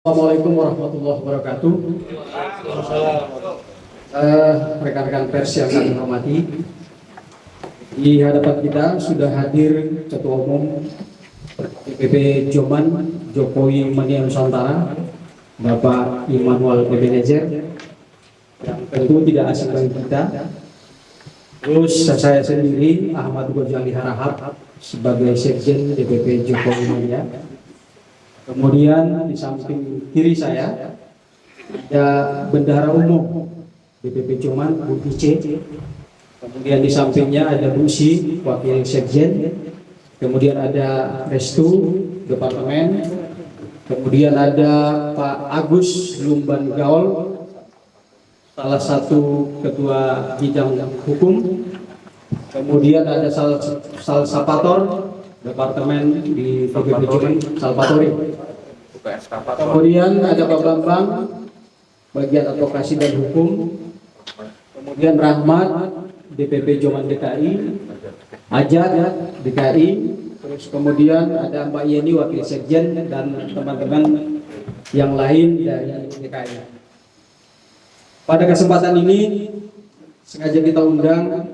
Assalamualaikum warahmatullahi wabarakatuh. Rekan-rekan pers yang kami hormati, di hadapan kita sudah hadir Ketua Umum DPP Joman Jokowi Mania Nusantara, Bapak Immanuel Ebenezer, yang tentu tidak asing bagi kita. Terus saya sendiri Ahmad Gojali Harahap sebagai Sekjen DPP Jokowi Mania. Kemudian di samping kiri saya ada Bendahara Umum DPP Joman Bu Ice. Kemudian di sampingnya ada Bu Si, Wakil Sekjen. Kemudian ada Restu Departemen. Kemudian ada Pak Agus Lumban Gaul, salah satu Ketua Bidang Hukum. Kemudian ada Salsapator Departemen di DPP Joman, Salvatori. Kemudian ada Pak Bambang, bagian advokasi dan hukum. Kemudian Rahmat, DPP Joman DKI, Ajat DKI. Terus kemudian ada Mbak Yeni, Wakil Sekjen, dan teman-teman yang lain dari DKI. Pada kesempatan ini sengaja kita undang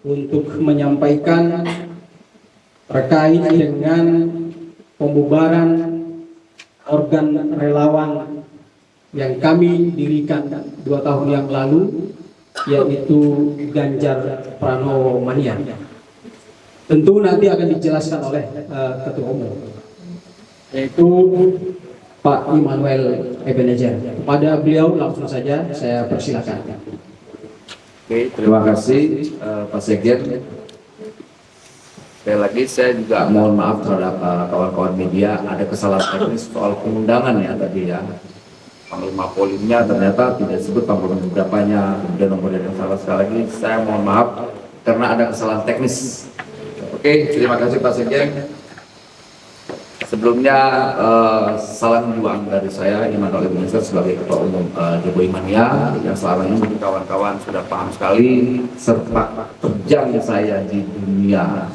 untuk menyampaikan terkait dengan pembubaran organ relawan yang kami dirikan 2 tahun yang lalu, yaitu Ganjar Pranowo Mania. Tentu nanti akan dijelaskan oleh Ketua Umum, yaitu Pak Immanuel Ebenezer. Kepada beliau langsung saja saya persilakan. Oke, terima kasih Pak Sekjen. Sekali lagi saya juga mohon maaf terhadap kawan-kawan media, ada kesalahan teknis soal pengundangan ya tadi ya. Panglima Polimnya ternyata tidak disebut panglima beberapanya, kemudian nomor yang salah. Sekali lagi saya mohon maaf karena ada kesalahan teknis. Oke, terima kasih Pak Sekjen. Sebelumnya salam juang dari saya Immanuel Ebenezer sebagai Ketua Umum Jokowi Mania, yang selama ini mungkin kawan-kawan sudah paham sekali serta terjang saya di dunia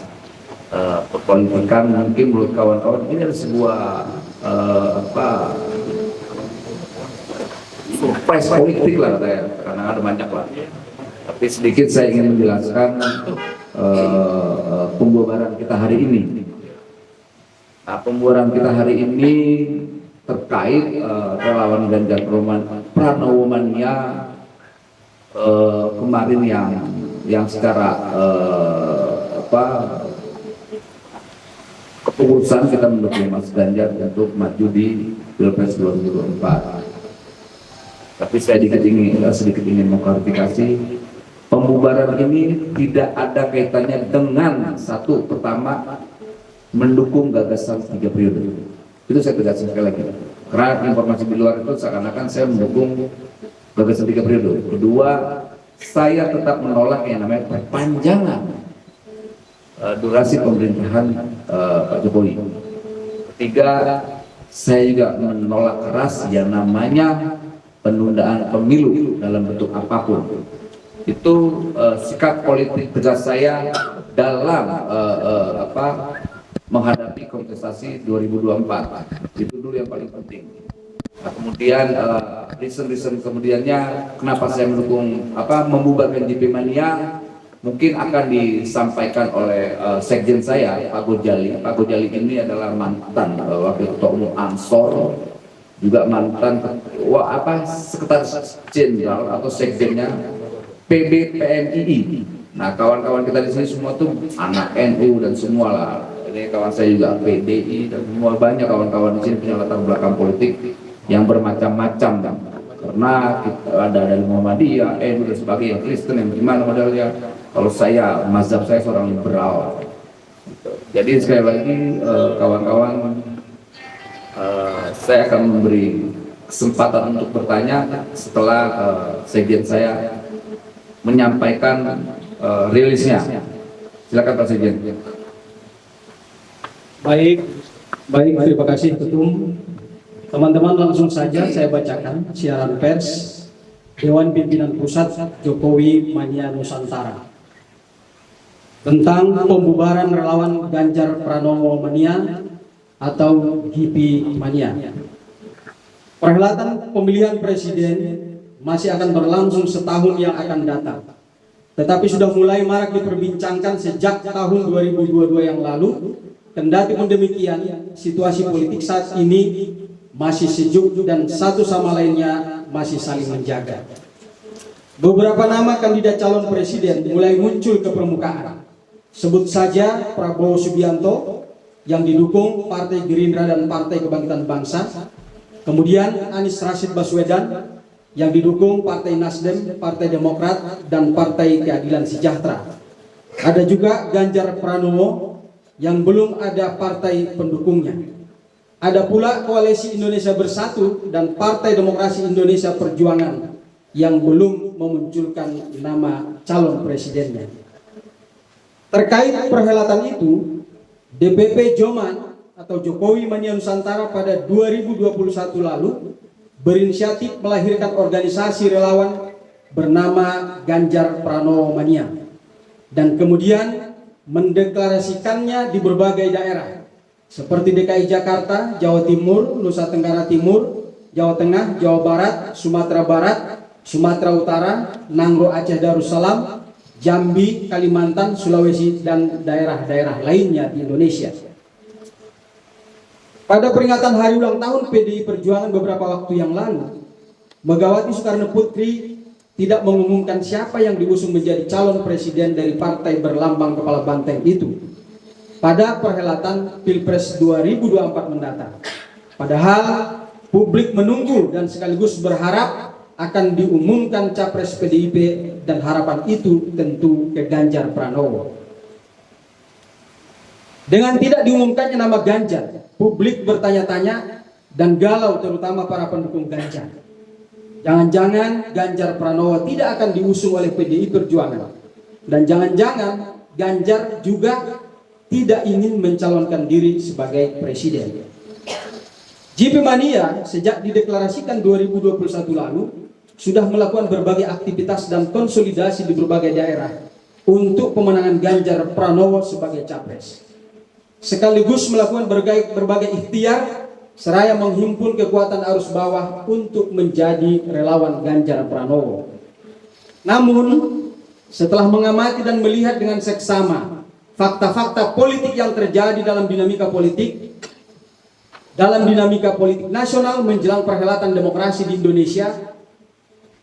perpolitikan. Mungkin menurut kawan-kawan ini adalah sebuah surprise politik lah katanya, karena ada banyak lah. Tapi sedikit saya ingin menjelaskan pembubaran kita hari ini. Nah, pembubaran kita hari ini terkait relawan Ganjar Pranowo Mania kemarin yang secara kepengurusan kita mendukung Mas Ganjar untuk maju di Pilpres 2024. Tapi saya sedikit ingin mengklarifikasi, pembubaran ini tidak ada kaitannya dengan satu, pertama mendukung gagasan 3 periode. Itu saya tegaskan sekali lagi. Karena informasi di luar itu seakan-akan saya mendukung gagasan 3 periode. Kedua, saya tetap menolak yang namanya perpanjangan durasi pemerintahan Pak Jokowi. Ketiga, saya juga menolak keras yang namanya penundaan pemilu dalam bentuk apapun. Itu sikap politik tegas saya dalam menghadapi kontestasi 2024. Itu dulu yang paling penting. Nah, kemudian reason kemudiannya kenapa saya mendukung membubarkan JP Mania mungkin akan disampaikan oleh Sekjen saya Pak Gojali. Pak Gojali ini adalah mantan Wakil Ketua Umum Ansor, juga mantan Sekretaris Jenderal atau Sekjennya PB PMII. Nah, kawan-kawan kita di sini semua tuh anak NU dan semua lah. Ini kawan saya juga PDI dan semua, banyak kawan-kawan di sini punya latar belakang politik yang bermacam-macam kan. Karena kita ada dari Muhammadiyah, NU dan sebagainya, Kristen yang gimana modelnya. Kalau saya, mazhab saya seorang liberal. Jadi sekali lagi kawan-kawan, saya akan memberi kesempatan untuk bertanya setelah Sekjen saya menyampaikan rilisnya. Silakan Pak Sekjen. Baik, terima kasih Ketum. Teman-teman, langsung saja saya bacakan siaran pers Dewan Pimpinan Pusat Jokowi Mania Nusantara tentang pembubaran relawan Ganjar Pranowo Mania atau GP Mania. Perhelatan pemilihan presiden masih akan berlangsung setahun yang akan datang. Tetapi sudah mulai marak diperbincangkan sejak tahun 2022 yang lalu. Kendati pun demikian, situasi politik saat ini masih sejuk dan satu sama lainnya masih saling menjaga. Beberapa nama kandidat calon presiden mulai muncul ke permukaan. Sebut saja Prabowo Subianto yang didukung Partai Gerindra dan Partai Kebangkitan Bangsa. Kemudian Anies Rashid Baswedan yang didukung Partai Nasdem, Partai Demokrat, dan Partai Keadilan Sejahtera. Ada juga Ganjar Pranowo yang belum ada partai pendukungnya. Ada pula Koalisi Indonesia Bersatu dan Partai Demokrasi Indonesia Perjuangan yang belum memunculkan nama calon presidennya. Terkait perhelatan itu, DPP Joman atau Jokowi Mania Nusantara pada 2021 lalu berinisiatif melahirkan organisasi relawan bernama Ganjar Pranowo Mania dan kemudian mendeklarasikannya di berbagai daerah seperti DKI Jakarta, Jawa Timur, Nusa Tenggara Timur, Jawa Tengah, Jawa Barat, Sumatera Barat, Sumatera Utara, Nangro Aceh Darussalam, Jambi, Kalimantan, Sulawesi, dan daerah-daerah lainnya di Indonesia. Pada peringatan hari ulang tahun PDI Perjuangan beberapa waktu yang lalu, Megawati Soekarno Putri tidak mengumumkan siapa yang diusung menjadi calon presiden dari partai berlambang kepala banteng itu pada perhelatan Pilpres 2024 mendatang. Padahal publik menunggu dan sekaligus berharap akan diumumkan capres PDIP dan harapan itu tentu ke Ganjar Pranowo. Dengan tidak diumumkannya nama Ganjar, publik bertanya-tanya dan galau terutama para pendukung Ganjar. Jangan-jangan Ganjar Pranowo tidak akan diusung oleh PDI Perjuangan. Dan jangan-jangan Ganjar juga tidak ingin mencalonkan diri sebagai presiden. JP Mania sejak dideklarasikan 2021 lalu sudah melakukan berbagai aktivitas dan konsolidasi di berbagai daerah untuk pemenangan Ganjar Pranowo sebagai capres. Sekaligus melakukan berbagai ikhtiar seraya menghimpun kekuatan arus bawah untuk menjadi relawan Ganjar Pranowo. Namun, setelah mengamati dan melihat dengan seksama fakta-fakta politik yang terjadi dalam dinamika politik nasional menjelang perhelatan demokrasi di Indonesia,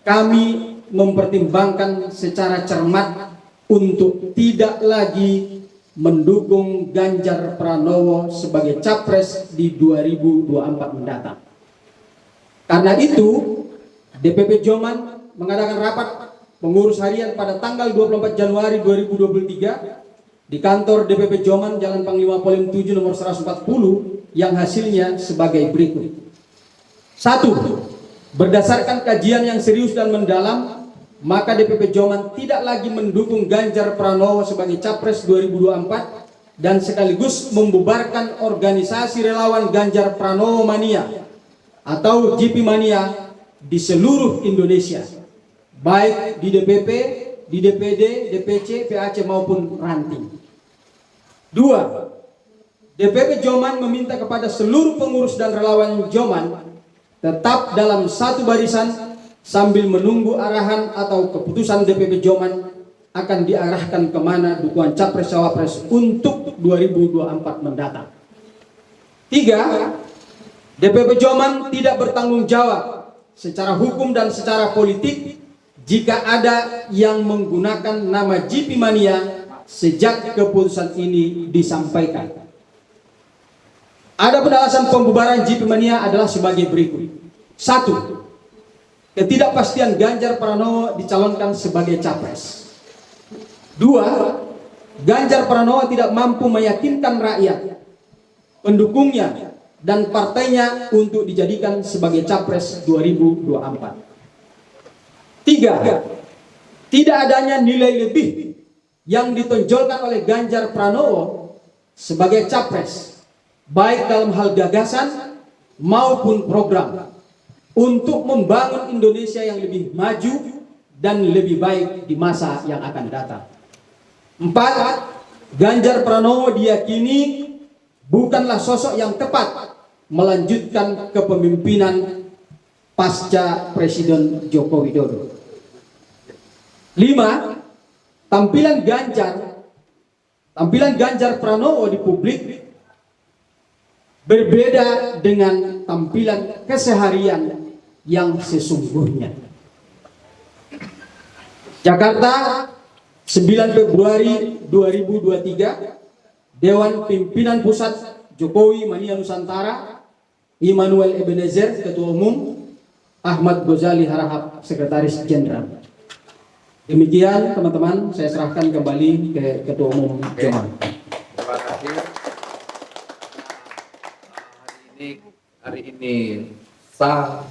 kami mempertimbangkan secara cermat untuk tidak lagi mendukung Ganjar Pranowo sebagai capres di 2024 mendatang. Karena itu, DPP Joman mengadakan rapat pengurus harian pada tanggal 24 Januari 2023 di kantor DPP Joman Jalan Panglima Polim 7 nomor 140 yang hasilnya sebagai berikut. 1. Berdasarkan kajian yang serius dan mendalam, maka DPP Joman tidak lagi mendukung Ganjar Pranowo sebagai capres 2024 dan sekaligus membubarkan organisasi relawan Ganjar Pranowo Mania atau GP Mania di seluruh Indonesia, baik di DPP, di DPD, DPC, PAC maupun ranting. 2. DPP Joman meminta kepada seluruh pengurus dan relawan Joman tetap dalam satu barisan sambil menunggu arahan atau keputusan DPP Joman akan diarahkan kemana dukungan capres-cawapres untuk 2024 mendatang. 3. DPP Joman tidak bertanggung jawab secara hukum dan secara politik jika ada yang menggunakan nama GP Mania sejak keputusan ini disampaikan. Ada alasan pembubaran GP Mania adalah sebagai berikut. 1. Ketidakpastian Ganjar Pranowo dicalonkan sebagai capres. 2. Ganjar Pranowo tidak mampu meyakinkan rakyat, pendukungnya, dan partainya untuk dijadikan sebagai capres 2024. 3. Tidak adanya nilai lebih yang ditonjolkan oleh Ganjar Pranowo sebagai capres, baik dalam hal gagasan maupun program, untuk membangun Indonesia yang lebih maju dan lebih baik di masa yang akan datang. 4. Ganjar Pranowo diyakini bukanlah sosok yang tepat melanjutkan kepemimpinan pasca Presiden Joko Widodo. 5. Tampilan Ganjar Pranowo di publik berbeda dengan tampilan keseharian yang sesungguhnya. Jakarta, 9 Februari 2023, Dewan Pimpinan Pusat Jokowi Mania Nusantara, Immanuel Ebenezer, Ketua Umum, Ahmad Gozali Harahap, Sekretaris Jenderal. Demikian teman-teman, saya serahkan kembali ke Ketua Umum Joman. Terima kasih. Hari ini sah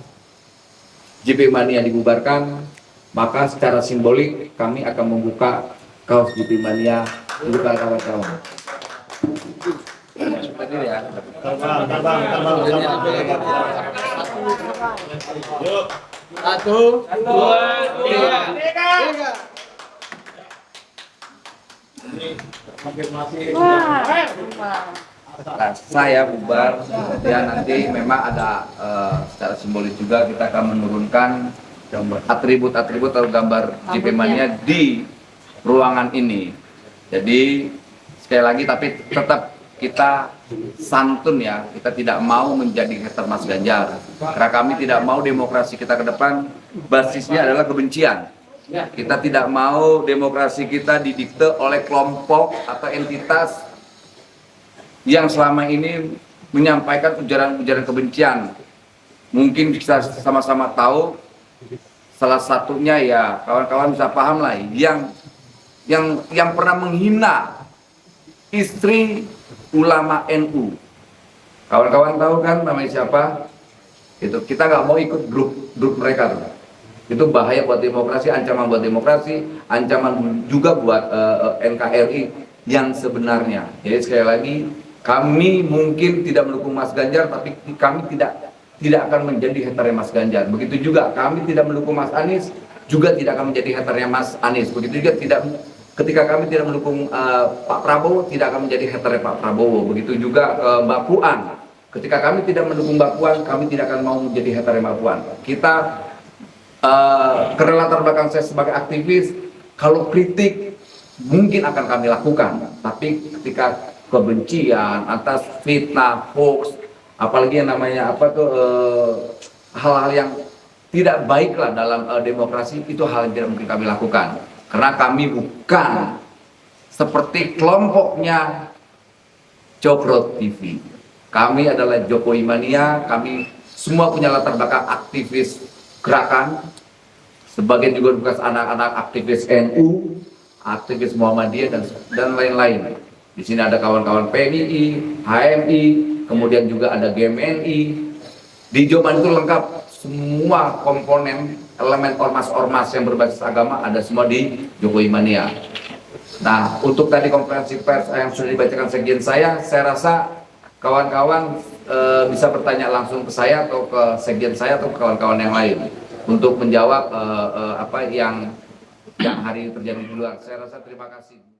JP Mania dibubarkan, maka secara simbolik kami akan membuka kaos JP Mania untuk kawan-kawan. Yuk. 1, 2, 3. Nah, saya bubar ya, nanti memang ada secara simbolis juga kita akan menurunkan atribut-atribut atau gambar JP Mania di ruangan ini. Jadi sekali lagi tapi tetap kita santun ya, kita tidak mau menjadi hater Mas Ganjar, karena kami tidak mau demokrasi kita ke depan basisnya adalah kebencian. Kita tidak mau demokrasi kita didikte oleh kelompok atau entitas yang selama ini menyampaikan ujaran-ujaran kebencian. Mungkin kita sama-sama tahu, salah satunya ya kawan-kawan bisa paham lah, yang pernah menghina istri ulama NU. Kawan-kawan tahu kan namanya siapa? Itu kita nggak mau ikut grup mereka tuh. Itu bahaya buat demokrasi, ancaman buat demokrasi, ancaman juga buat NKRI yang sebenarnya. Jadi sekali lagi, kami mungkin tidak mendukung Mas Ganjar, tapi kami tidak akan menjadi haternya Mas Ganjar. Begitu juga kami tidak mendukung Mas Anies, juga tidak akan menjadi haternya Mas Anies. Begitu juga ketika kami tidak mendukung Pak Prabowo, tidak akan menjadi haternya Pak Prabowo. Begitu juga Mbak Puan. Ketika kami tidak mendukung Mbak Puan, kami tidak akan mau menjadi haternya Mbak Puan. Kita karena latar belakang saya sebagai aktivis, kalau kritik mungkin akan kami lakukan. Tapi ketika kebencian atas fitnah, hoax, apalagi yang namanya hal-hal yang tidak baik lah dalam demokrasi, itu hal yang tidak mungkin kami lakukan. Karena kami bukan seperti kelompoknya Cokro TV. Kami adalah Jokowi Mania, kami semua punya latar belakang aktivis gerakan. Sebagian juga bekas anak-anak aktivis NU, aktivis Muhammadiyah dan lain-lain. Di sini ada kawan-kawan PMI, HMI, kemudian juga ada GMNI. Di Joman itu lengkap semua komponen elemen ormas-ormas yang berbasis agama ada semua di Jokowi Mania. Nah, untuk tadi konferensi pers yang sudah dibacakan sekjen saya rasa kawan-kawan bisa bertanya langsung ke saya atau ke sekjen saya atau ke kawan-kawan yang lain untuk menjawab apa yang hari ini terjadi di luar. Saya rasa terima kasih.